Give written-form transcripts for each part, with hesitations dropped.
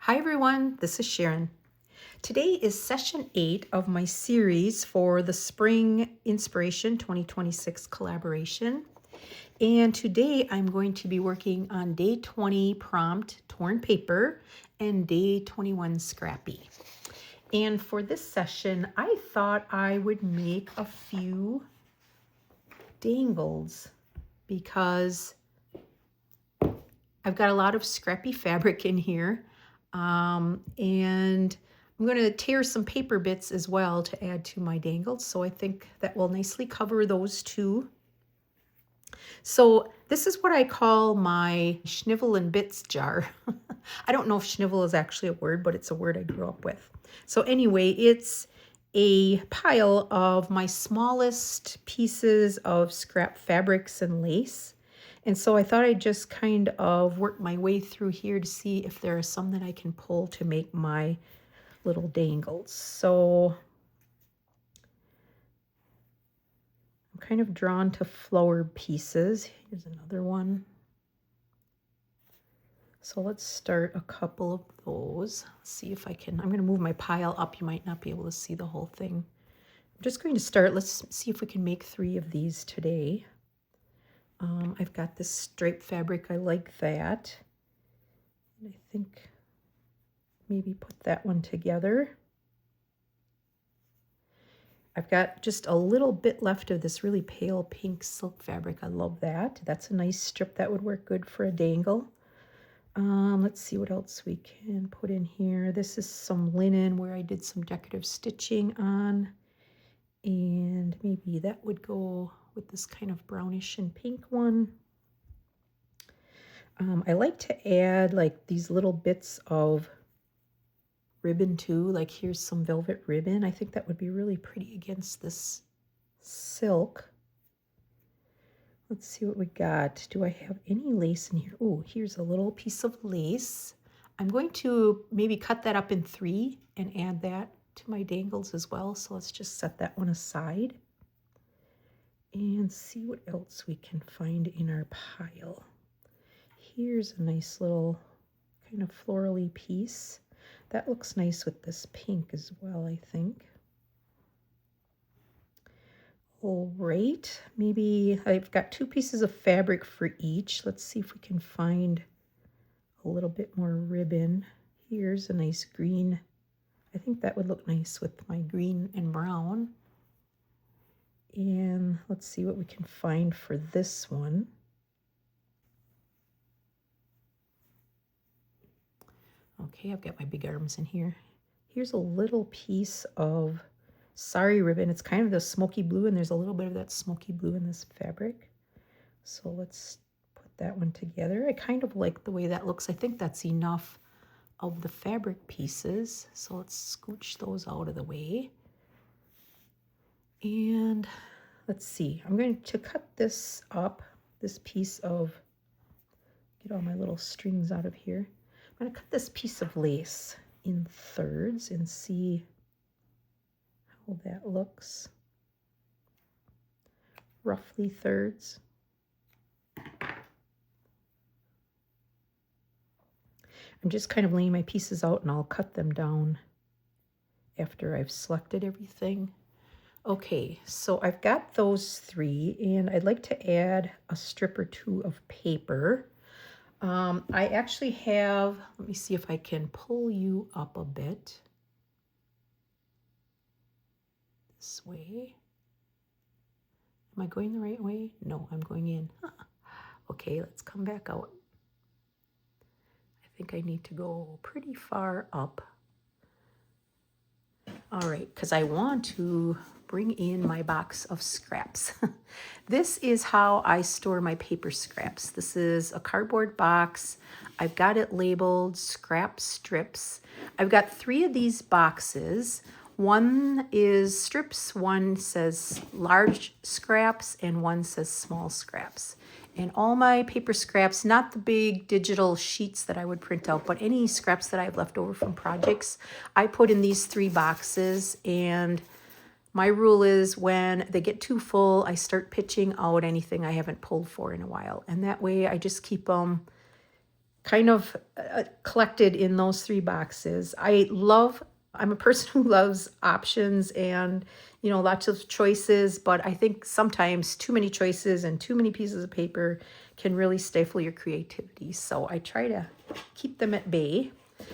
Hi everyone, this is Sharon. Today is session 8 of my series for the Spring Inspiration 2026 collaboration. And today I'm going to be working on day 20 prompt torn paper and day 21 scrappy. And for this session, I thought I would make a few dangles because I've got a lot of scrappy fabric in here. And I'm going to tear some paper bits as well to add to my dangles. So I think that will nicely cover those two. So this is what I call my schnivel and bits jar. I don't know if schnivel is actually a word, but it's a word I grew up with. So anyway, it's a pile of my smallest pieces of scrap fabrics and lace. And so I thought I'd just kind of work my way through here to see if there are some that I can pull to make my little dangles. So I'm kind of drawn to flowered pieces. Here's another one. So let's start a couple of those. Let's see if I can. I'm going to move my pile up. You might not be able to see the whole thing. I'm just going to start. Let's see if we can make 3 of these today. I've got this striped fabric. I like that. And I think maybe put that one together. I've got just a little bit left of this really pale pink silk fabric. I love that. That's a nice strip that would work good for a dangle. Let's see what else we can put in here. This is some linen where I did some decorative stitching on. And maybe that would go with this kind of brownish and pink one. I like to add like these little bits of ribbon too. Like here's some velvet ribbon. I think that would be really pretty against this silk. Let's see what we got. Do I have any lace in here? Oh, here's a little piece of lace. I'm going to maybe cut that up in 3 and add that to my dangles as well. So let's just set that one aside and see what else we can find in our pile. Here's a nice little kind of florally piece. That looks nice with this pink as well, I think. All right, maybe I've got 2 pieces of fabric for each. Let's see if we can find a little bit more ribbon. Here's a nice green. I think that would look nice with my green and brown. And let's see what we can find for this one. Okay, I've got my big arms in here. Here's a little piece of sari ribbon. It's kind of the smoky blue, and there's a little bit of that smoky blue in this fabric. So let's put that one together. I kind of like the way that looks. I think that's enough of the fabric pieces. So let's scooch those out of the way. And let's see. I'm going to cut this up, this piece of, get all my little strings out of here. I'm going to cut this piece of lace in thirds and see how that looks. Roughly thirds. I'm just kind of laying my pieces out and I'll cut them down after I've selected everything. Okay, so I've got those 3 and I'd like to add a strip or 2 of paper. I actually have, let me see if I can pull you up a bit. This way. Am I going the right way? No, I'm going in. Okay, let's come back out. I think I need to go pretty far up. All right, because I want to bring in my box of scraps. This is how I store my paper scraps. This is a cardboard box. I've got it labeled scrap strips. I've got 3 of these boxes. One is strips, one says large scraps, and one says small scraps. And all my paper scraps, not the big digital sheets that I would print out, but any scraps that I have left over from projects, I put in these 3 boxes. And my rule is when they get too full, I start pitching out anything I haven't pulled for in a while. And that way I just keep them kind of collected in those 3 boxes. I'm a person who loves options and, you know, lots of choices, but I think sometimes too many choices and too many pieces of paper can really stifle your creativity. So I try to keep them at bay.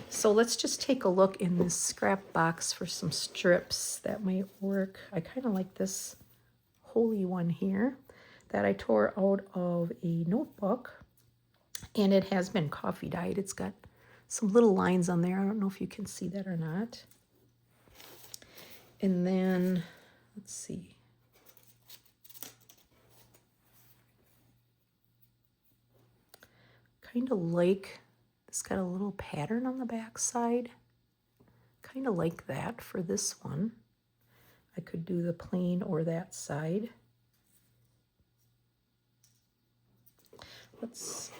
So let's just take a look in this scrap box for some strips that might work. I kind of like this holy one here that I tore out of a notebook. And it has been coffee dyed. It's got some little lines on there. I don't know if you can see that or not. And then, let's see. Kind of like, it's got a little pattern on the back side. Kind of like that for this one. I could do the plain or that side. Let's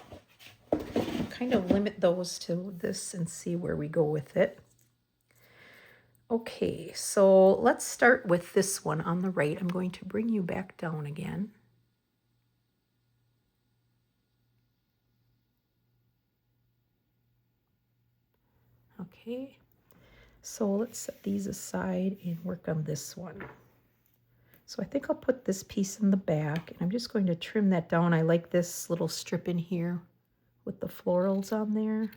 kind of limit those to this and see where we go with it. Okay, so let's start with this one on the right. I'm going to bring you back down again. Okay, so let's set these aside and work on this one. So I think I'll put this piece in the back, and I'm just going to trim that down. I like this little strip in here with the florals on there.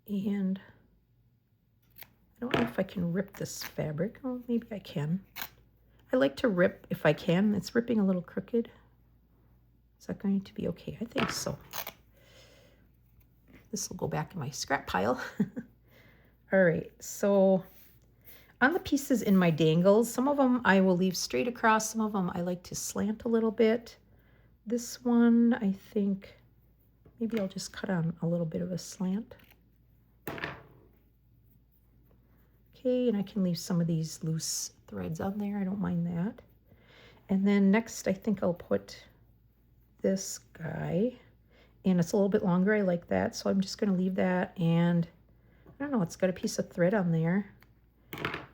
And I don't know if I can rip this fabric. Oh, maybe I can. I like to rip if I can. It's ripping a little crooked. Is that going to be okay? I think so. This will go back in my scrap pile. All right, so on the pieces in my dangles, some of them I will leave straight across. Some of them I like to slant a little bit. This one, I think maybe I'll just cut on a little bit of a slant. Okay, and I can leave some of these loose threads on there. I don't mind that. And then next, I think I'll put this guy. And it's a little bit longer. I like that. So I'm just going to leave that. And I don't know, it's got a piece of thread on there.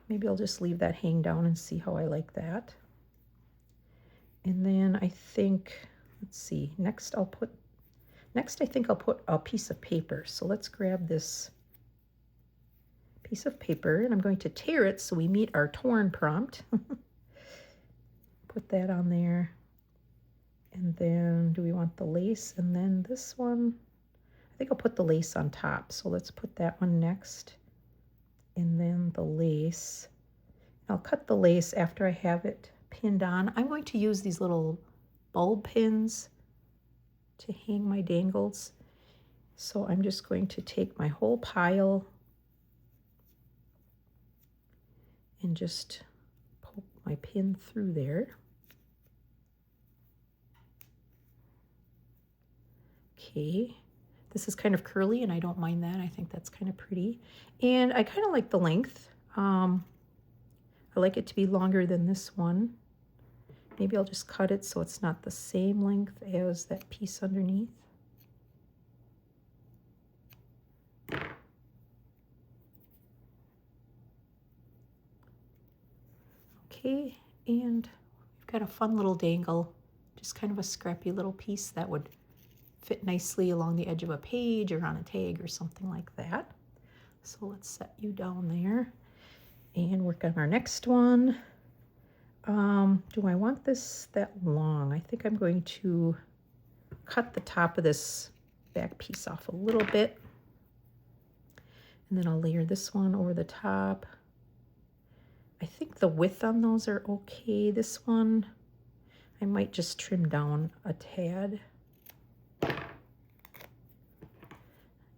Maybe I'll just leave that hang down and see how I like that. And then I think, let's see, next I think I'll put a piece of paper. So let's grab this piece of paper and I'm going to tear it so we meet our torn prompt. Put that on there. And then do we want the lace? And then this one, I think I'll put the lace on top. So let's put that one next. And then the lace. I'll cut the lace after I have it pinned on. I'm going to use these little bulb pins to hang my dangles. So I'm just going to take my whole pile and just poke my pin through there. Okay, this is kind of curly and I don't mind that. I think that's kind of pretty. And I kind of like the length. I like it to be longer than this one. Maybe I'll just cut it so it's not the same length as that piece underneath. Okay, and we've got a fun little dangle, just kind of a scrappy little piece that would fit nicely along the edge of a page or on a tag or something like that. So let's set you down there and work on our next one. Do I want this that long? I think I'm going to cut the top of this back piece off a little bit. And then I'll layer this one over the top. I think the width on those are okay. This one, I might just trim down a tad.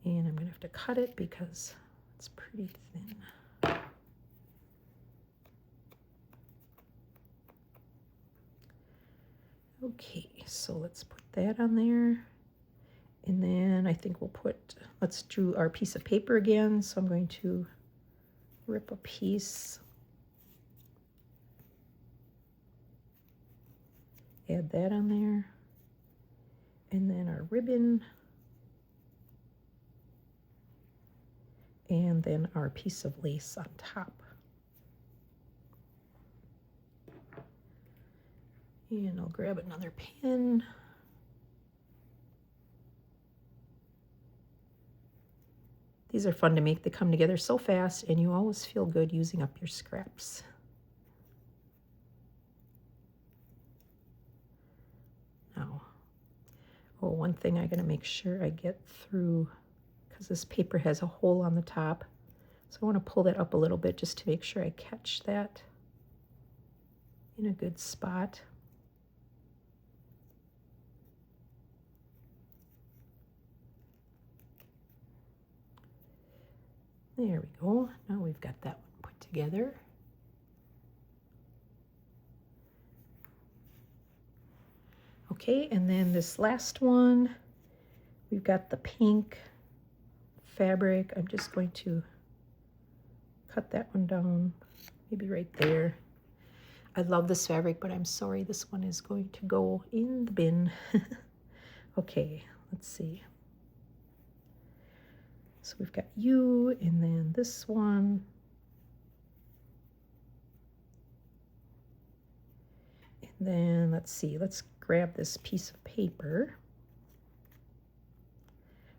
And I'm going to have to cut it because it's pretty thin. Okay, so let's put that on there. And then I think we'll put, let's do our piece of paper again. So I'm going to rip a piece, add that on there. And then our ribbon. And then our piece of lace on top. And I'll grab another pin. These are fun to make. They come together so fast, and you always feel good using up your scraps. Now, oh, one thing I gotta make sure I get through, because this paper has a hole on the top. So I want to pull that up a little bit just to make sure I catch that in a good spot. There we go. Now we've got that one put together. Okay, and then this last one, we've got the pink fabric. I'm just going to cut that one down, maybe right there. I love this fabric, but I'm sorry, this one is going to go in the bin. Okay, let's see. So we've got you, and then this one. And then let's see, let's grab this piece of paper.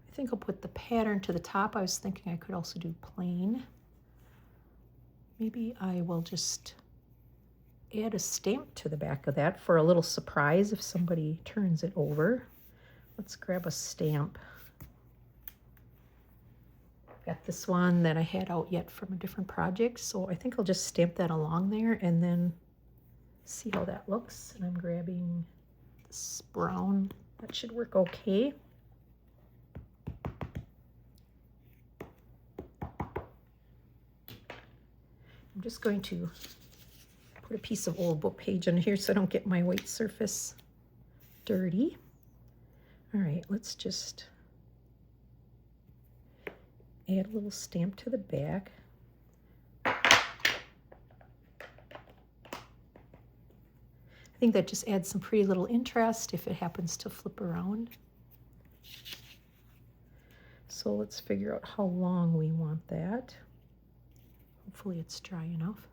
I think I'll put the pattern to the top. I was thinking I could also do plain. Maybe I will just add a stamp to the back of that for a little surprise if somebody turns it over. Let's grab a stamp. Got this one that I had out yet from a different project, so I think I'll just stamp that along there and then see how that looks. And I'm grabbing this brown. That should work okay. I'm just going to put a piece of old book page on here so I don't get my white surface dirty. All right, let's just add a little stamp to the back. I think that just adds some pretty little interest if it happens to flip around. So let's figure out how long we want that. Hopefully it's dry enough.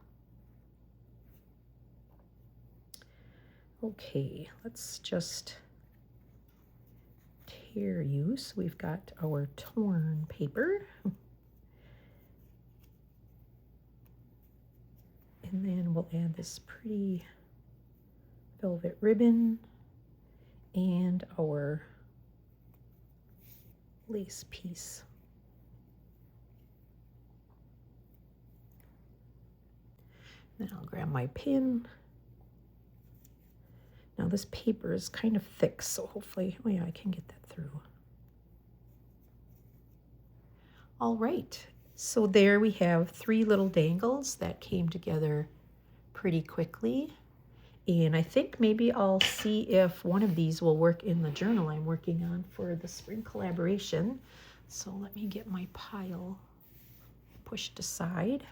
Okay, let's just tear you. So we've got our torn paper. And then we'll add this pretty velvet ribbon and our lace piece. Then I'll grab my pin. Now this paper is kind of thick, so hopefully, oh yeah, I can get that through. All right, so there we have 3 little dangles that came together pretty quickly. And I think maybe I'll see if one of these will work in the journal I'm working on for the spring collaboration. So let me get my pile pushed aside.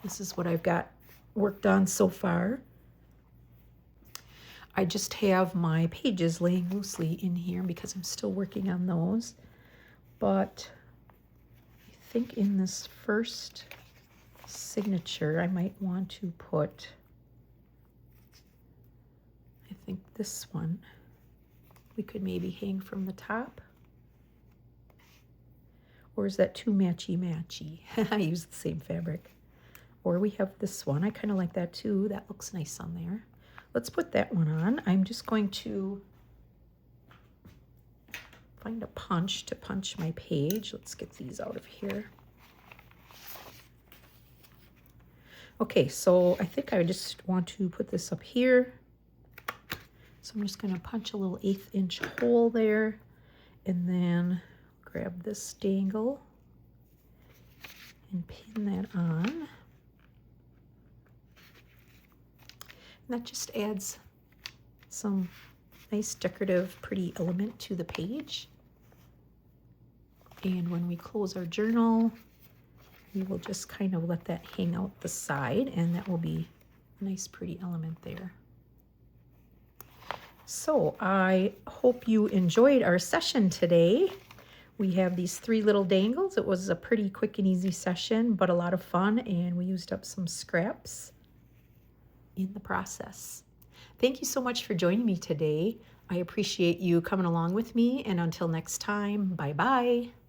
This is what I've got worked on so far. I just have my pages laying loosely in here because I'm still working on those. But I think in this first signature, I might want to put, I think this one, we could maybe hang from the top. Or is that too matchy-matchy? I use the same fabric. Or we have this one. I kind of like that too. That looks nice on there. Let's put that one on. I'm just going to find a punch to punch my page. Let's get these out of here. Okay, so I think I just want to put this up here. So I'm just going to punch a little 1/8 inch hole there and then grab this dangle and pin that on. And that just adds some nice decorative, pretty element to the page. And when we close our journal, we will just kind of let that hang out the side, and that will be a nice, pretty element there. So I hope you enjoyed our session today. We have these 3 little dangles. It was a pretty quick and easy session, but a lot of fun, and we used up some scraps in the process. Thank you so much for joining me today. I appreciate you coming along with me, and until next time, bye-bye.